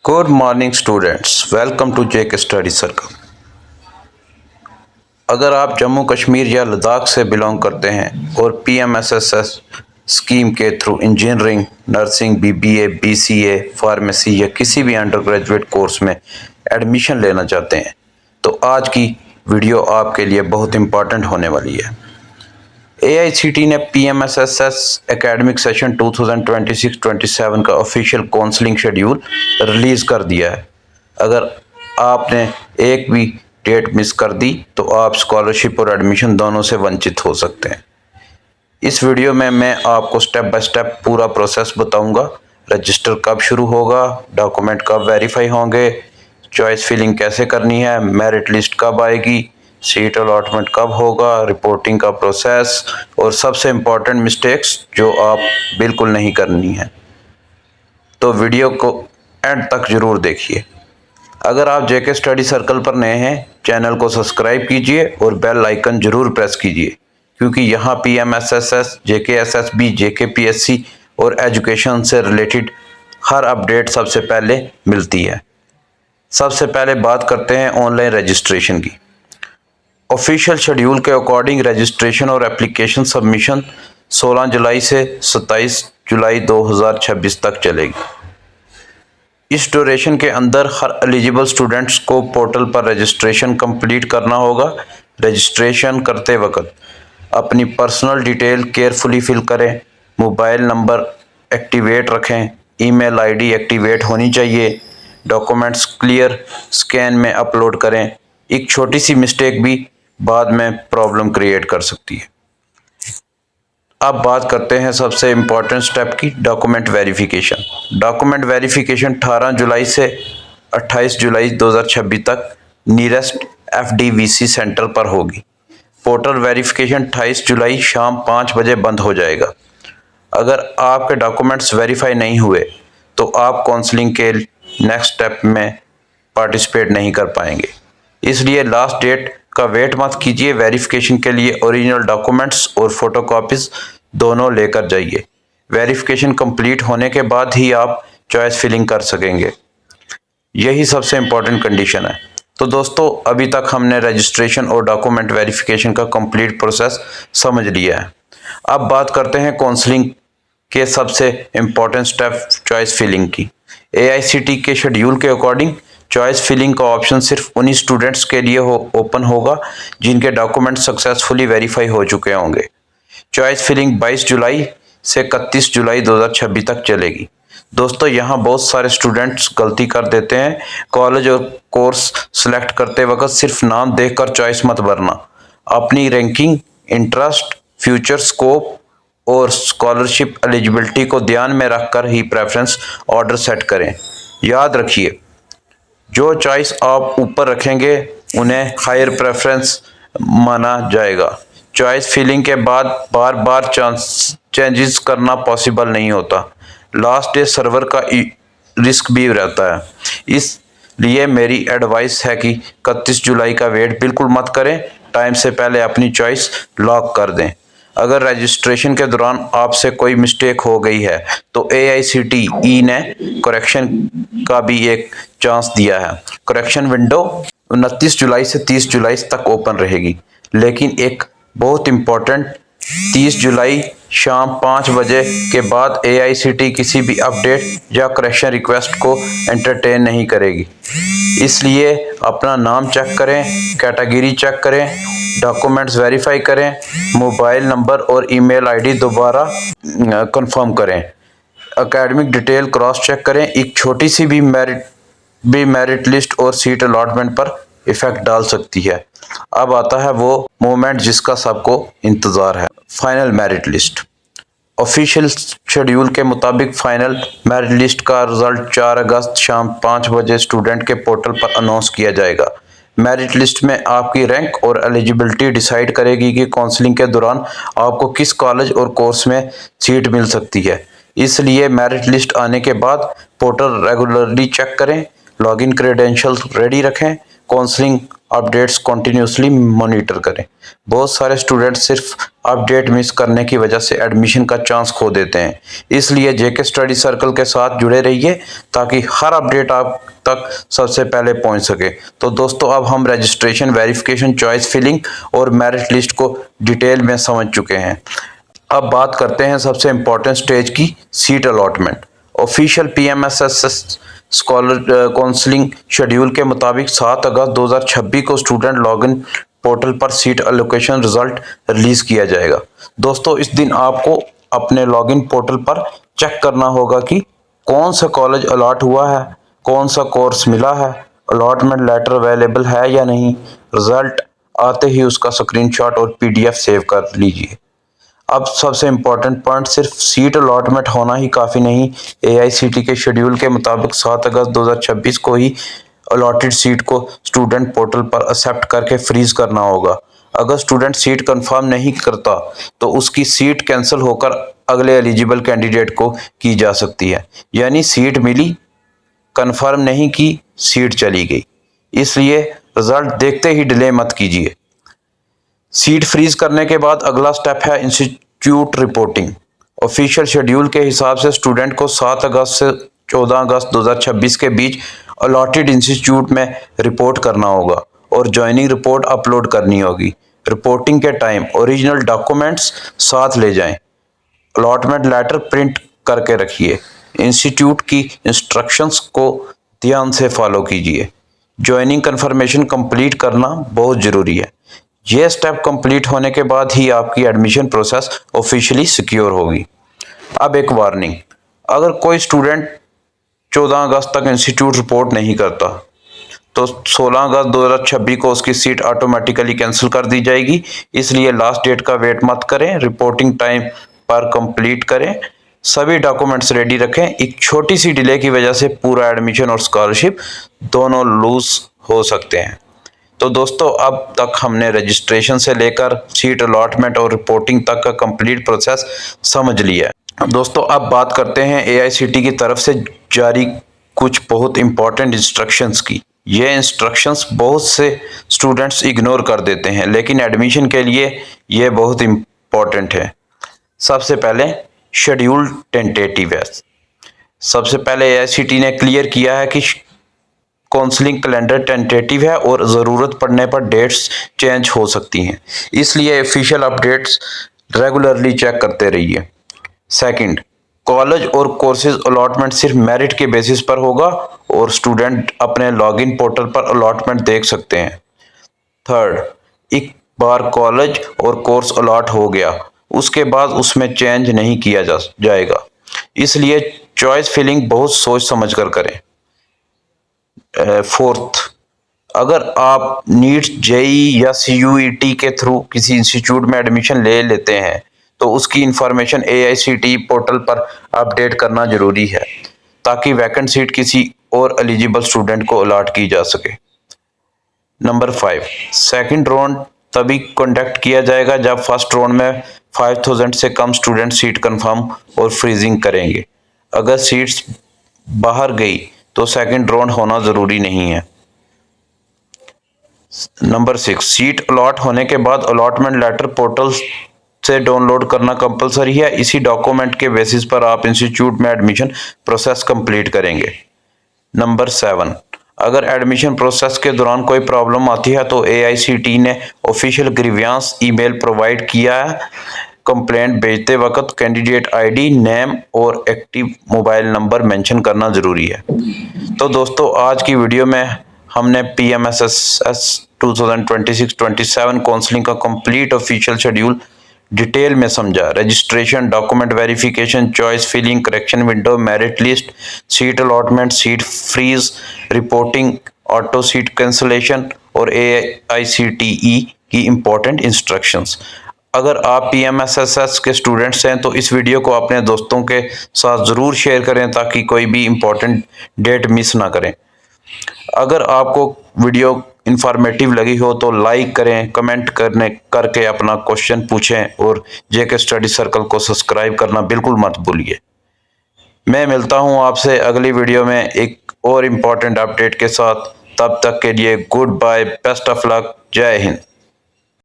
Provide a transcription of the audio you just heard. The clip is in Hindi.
Good morning students, welcome to JK study circle. अगर आप जम्मू कश्मीर या लद्दाख से बिलोंग करते हैं और पीएमएसएसएस स्कीम के through engineering, nursing, BBA, BCA, pharmacy या किसी भी अंडर ग्रेजुएट कोर्स में एडमिशन लेना चाहते हैं तो आज की वीडियो आपके लिए बहुत इम्पॉर्टेंट होने वाली है। AICTE ने पीएमएसएसएस एकेडमिक सेशन 2026-27 का ऑफिशियल काउंसलिंग शेड्यूल रिलीज कर दिया है। अगर आपने एक भी डेट मिस कर दी तो आप स्कॉलरशिप और एडमिशन दोनों से वंचित हो सकते हैं। इस वीडियो में मैं आपको स्टेप बाय स्टेप पूरा प्रोसेस बताऊंगा। रजिस्टर कब शुरू होगा, डॉक्यूमेंट कब वेरीफाई होंगे, चॉइस फिलिंग कैसे करनी है, मेरिट लिस्ट कब आएगी, सीट अलॉटमेंट कब होगा, रिपोर्टिंग का प्रोसेस और सबसे इम्पोर्टेंट मिस्टेक्स जो आप बिल्कुल नहीं करनी है। तो वीडियो को एंड तक जरूर देखिए। अगर आप जेके स्टडी सर्कल पर नए हैं, चैनल को सब्सक्राइब कीजिए और बेल आइकन जरूर प्रेस कीजिए, क्योंकि यहाँ पीएमएसएसएस, जेकेएसएसबी, जेकेपीएससी और एजुकेशन से रिलेटेड हर अपडेट सबसे पहले मिलती है। सबसे पहले बात करते हैं ऑनलाइन रजिस्ट्रेशन की। ऑफिशियल शेड्यूल के अकॉर्डिंग रजिस्ट्रेशन और एप्लीकेशन सबमिशन 16 जुलाई से 27 जुलाई 2026 तक चलेगी। इस ड्यूरेशन के अंदर हर एलिजिबल स्टूडेंट्स को पोर्टल पर रजिस्ट्रेशन कंप्लीट करना होगा। रजिस्ट्रेशन करते वक्त अपनी पर्सनल डिटेल केयरफुली फिल करें, मोबाइल नंबर एक्टिवेट रखें, ईमेल आईडी एक्टिवेट होनी चाहिए, डॉक्यूमेंट्स क्लियर स्कैन में अपलोड करें। एक छोटी सी मिस्टेक भी बाद में प्रॉब्लम क्रिएट कर सकती है। अब बात करते हैं सबसे इम्पोर्टेंट स्टेप की, डॉक्यूमेंट वेरिफिकेशन। डॉक्यूमेंट वेरिफिकेशन 18 जुलाई से 28 जुलाई 2026 तक नियरेस्ट FDVC सेंटर पर होगी। पोर्टल वेरिफिकेशन 28 जुलाई शाम 5 बजे बंद हो जाएगा। अगर आपके डॉक्यूमेंट्स वेरीफाई नहीं हुए तो आप काउंसलिंग के नेक्स्ट स्टेप में पार्टिसिपेट नहीं कर पाएंगे। इसलिए लास्ट डेट का वेट मत कीजिए। वेरिफिकेशन के लिए ओरिजिनल डॉक्यूमेंट्स और फोटोकॉपीज दोनों लेकर जाइए। वेरिफिकेशन कंप्लीट होने के बाद ही आप चॉइस फिलिंग कर सकेंगे। यही सबसे इम्पोर्टेंट कंडीशन है। तो दोस्तों, अभी तक हमने रजिस्ट्रेशन और डॉक्यूमेंट वेरिफिकेशन का कंप्लीट प्रोसेस समझ लिया है। अब बात करते हैं काउंसलिंग के सबसे इम्पोर्टेंट स्टेप, चॉइस फिलिंग की। AICTE के शेड्यूल के अकॉर्डिंग चॉइस फिलिंग का ऑप्शन सिर्फ उन्हीं स्टूडेंट्स के लिए ओपन होगा जिनके डॉक्यूमेंट सक्सेसफुली वेरीफाई हो चुके होंगे। चॉइस फिलिंग 22 जुलाई से 31 जुलाई 2026 तक चलेगी। दोस्तों, यहाँ बहुत सारे स्टूडेंट्स गलती कर देते हैं। कॉलेज और कोर्स सिलेक्ट करते वक्त सिर्फ नाम देखकर चॉइस मत भरना। अपनी रैंकिंग, इंटरेस्ट, फ्यूचर स्कोप और स्कॉलरशिप एलिजिबिलिटी को ध्यान में रखकर ही प्रेफरेंस ऑर्डर सेट करें। याद रखिए, जो चॉइस आप ऊपर रखेंगे उन्हें हायर प्रेफरेंस माना जाएगा। चॉइस फिलिंग के बाद बार बार चेंजेस करना पॉसिबल नहीं होता। लास्ट डे सर्वर का रिस्क भी रहता है। इसलिए मेरी एडवाइस है कि 31 जुलाई का वेट बिल्कुल मत करें। टाइम से पहले अपनी चॉइस लॉक कर दें। अगर रजिस्ट्रेशन के दौरान आपसे कोई मिस्टेक हो गई है तो AICTE ने करेक्शन का भी एक चांस दिया है। करेक्शन विंडो 29 जुलाई से 30 जुलाई तक ओपन रहेगी, लेकिन एक बहुत इम्पोर्टेंट 30 जुलाई शाम 5 बजे के बाद AICTE किसी भी अपडेट या करेक्शन रिक्वेस्ट को एंटरटेन नहीं करेगी। इसलिए अपना नाम चेक करें, कैटेगरी चेक करें, डॉक्यूमेंट्स वेरीफाई करें, मोबाइल नंबर और ईमेल आईडी दोबारा कंफर्म करें, एकेडमिक डिटेल क्रॉस चेक करें। एक छोटी सी भी मेरिट लिस्ट और सीट अलॉटमेंट पर इफेक्ट डाल सकती है। अब आता है वो मोमेंट जिसका सबको इंतजार है, final merit list. Official schedule के मुताबिक फाइनल मेरिट लिस्ट का रिजल्ट 4 अगस्त शाम 5 बजे स्टूडेंट के पोर्टल पर अनाउंस किया जाएगा। मेरिट लिस्ट में आपकी रैंक और एलिजिबिलिटी डिसाइड करेगी कि काउंसलिंग के दौरान आपको किस कॉलेज और कोर्स में सीट मिल सकती है। इसलिए मेरिट लिस्ट आने के बाद पोर्टल रेगुलरली चेक करें, लॉगिन क्रेडेंशियल्स रेडी रखें, काउंसलिंग अपडेट्स कंटिन्यूसली मॉनिटर करें। बहुत सारे स्टूडेंट्स सिर्फ अपडेट मिस करने की वजह से एडमिशन का चांस खो देते हैं, इसलिए जेके स्टडी सर्कल के साथ जुड़े रहिए ताकि हर अपडेट आप तक सबसे पहले पहुंच सके। तो दोस्तों, अब हम रजिस्ट्रेशन, वेरिफिकेशन, चॉइस फिलिंग और मेरिट लिस्ट को डिटेल में समझ चुके हैं। अब बात करते हैं सबसे इम्पोर्टेंट स्टेज की, seat allotment. Official PMSS scholar counselling schedule के मुताबिक 7 अगस्त 2026 को स्टूडेंट लॉगिन पोर्टल पर सीट एलोकेशन रिजल्ट रिलीज किया जाएगा। दोस्तों, इस दिन आपको अपने लॉगिन पोर्टल पर चेक करना होगा कि कौन सा कॉलेज अलॉट हुआ है, कौन सा कोर्स मिला है, अलॉटमेंट लेटर अवेलेबल है या नहीं। रिजल्ट आते ही उसका स्क्रीनशॉट और पीडीएफ सेव कर लीजिए। अब सबसे इम्पोर्टेंट पॉइंट, सिर्फ सीट अलॉटमेंट होना ही काफ़ी नहीं। एआईसीटी के शेड्यूल के मुताबिक 7 अगस्त 2026 को ही अलॉटेड सीट को स्टूडेंट पोर्टल पर एक्सेप्ट करके फ्रीज करना होगा। अगर स्टूडेंट सीट कंफर्म नहीं करता तो उसकी सीट कैंसिल होकर अगले एलिजिबल कैंडिडेट को की जा सकती है। यानी सीट मिली, कंफर्म नहीं की, सीट चली गई। इसलिए रिजल्ट देखते ही डिले मत कीजिए। सीट फ्रीज करने के बाद अगला स्टेप है इंस्टीट्यूट रिपोर्टिंग। ऑफिशियल शेड्यूल के हिसाब से स्टूडेंट को 7 अगस्त से 14 अगस्त 2026 के बीच अलॉटेड इंस्टीट्यूट में रिपोर्ट करना होगा और ज्वाइनिंग रिपोर्ट अपलोड करनी होगी। रिपोर्टिंग के टाइम ओरिजिनल डॉक्यूमेंट्स साथ ले जाएं। अलॉटमेंट लेटर प्रिंट करके रखिए। इंस्टीट्यूट की इंस्ट्रक्शंस को ध्यान से फॉलो कीजिए। ज्वाइनिंग कंफर्मेशन कंप्लीट करना बहुत ज़रूरी है। यह स्टेप कंप्लीट होने के बाद ही आपकी एडमिशन प्रोसेस ऑफिशियली सिक्योर होगी। अब एक वार्निंग, अगर कोई स्टूडेंट 14 अगस्त तक इंस्टीट्यूट रिपोर्ट नहीं करता तो 16 अगस्त 2026 को उसकी सीट ऑटोमेटिकली कैंसिल कर दी जाएगी। इसलिए लास्ट डेट का वेट मत करें, रिपोर्टिंग टाइम पर कंप्लीट करें, सभी डॉक्यूमेंट्स रेडी रखें। एक छोटी सी डिले की वजह से पूरा एडमिशन और स्कॉलरशिप दोनों लूज हो सकते हैं। तो दोस्तों, अब तक हमने रजिस्ट्रेशन से लेकर सीट अलॉटमेंट और रिपोर्टिंग तक का कंप्लीट प्रोसेस समझ लिया है। दोस्तों, अब बात करते हैं एआईसीटी की तरफ से जारी कुछ बहुत इंपॉर्टेंट इंस्ट्रक्शंस की। ये इंस्ट्रक्शंस बहुत से स्टूडेंट्स इग्नोर कर देते हैं, लेकिन एडमिशन के लिए ये बहुत इंपॉर्टेंट है। सबसे पहले शेड्यूल टेंटेटिव है। सबसे पहले एआईसीटी ने क्लियर किया है कि काउंसलिंग कैलेंडर टेंटेटिव है और ज़रूरत पड़ने पर डेट्स चेंज हो सकती हैं, इसलिए ऑफिशियल अपडेट्स रेगुलरली चेक करते रहिए। सेकंड, कॉलेज और कोर्सेज अलॉटमेंट सिर्फ मेरिट के बेसिस पर होगा और स्टूडेंट अपने लॉगिन पोर्टल पर अलॉटमेंट देख सकते हैं। थर्ड, एक बार कॉलेज और कोर्स अलॉट हो गया उसके बाद उसमें चेंज नहीं किया जाएगा, इसलिए चॉइस फिलिंग बहुत सोच समझ कर करें। फोर्थ, अगर आप नीट, जेई या सीयूईटी के थ्रू किसी इंस्टीट्यूट में एडमिशन ले लेते हैं तो उसकी इंफॉर्मेशन एआईसीटी पोर्टल पर अपडेट करना जरूरी है ताकि वैकेंट सीट किसी और एलिजिबल स्टूडेंट को अलॉट की जा सके। नंबर 5, सेकंड राउंड तभी कंडक्ट किया जाएगा जब फर्स्ट राउंड में 5000 से कम स्टूडेंट सीट कंफर्म और फ्रीजिंग करेंगे। अगर सीट्स बाहर गई तो सेकंड राउंड होना जरूरी नहीं है। नंबर 6, सीट अलॉट होने के बाद अलॉटमेंट लेटर पोर्टल से डाउनलोड करना कंपलसरी है। इसी डॉक्यूमेंट के बेसिस पर आप इंस्टीट्यूट में एडमिशन प्रोसेस कंप्लीट करेंगे। नंबर 7, अगर एडमिशन प्रोसेस के दौरान कोई प्रॉब्लम आती है तो एआईसीटी ने ऑफिशियल ग्रीवियंस ईमेल प्रोवाइड किया है। कंप्लेंट भेजते वक्त कैंडिडेट आईडी, नेम और एक्टिव मोबाइल नंबर मेंशन करना जरूरी है। तो दोस्तों, आज की वीडियो में हमने पीएमएसएसएस 2026-27 काउंसलिंग का कंप्लीट ऑफिशियल शेड्यूल डिटेल में समझा। Registration, document verification, choice filling, correction window, merit list, seat allotment, seat freeze, reporting, auto seat cancellation और एआईसीटीई की इंपॉर्टेंट इंस्ट्रक्शंस। अगर आप पीएमएसएसएस के स्टूडेंट्स हैं तो इस वीडियो को अपने दोस्तों के साथ ज़रूर शेयर करें ताकि कोई भी इम्पोर्टेंट डेट मिस ना करें। अगर आपको वीडियो इंफॉर्मेटिव लगी हो तो लाइक करें, कमेंट करके अपना क्वेश्चन पूछें और जेके स्टडी सर्कल को सब्सक्राइब करना बिल्कुल मत भूलिए। मैं मिलता हूं आपसे अगली वीडियो में एक और इम्पोर्टेंट अपडेट के साथ। तब तक के लिए good bye, best of luck, जय हिंद।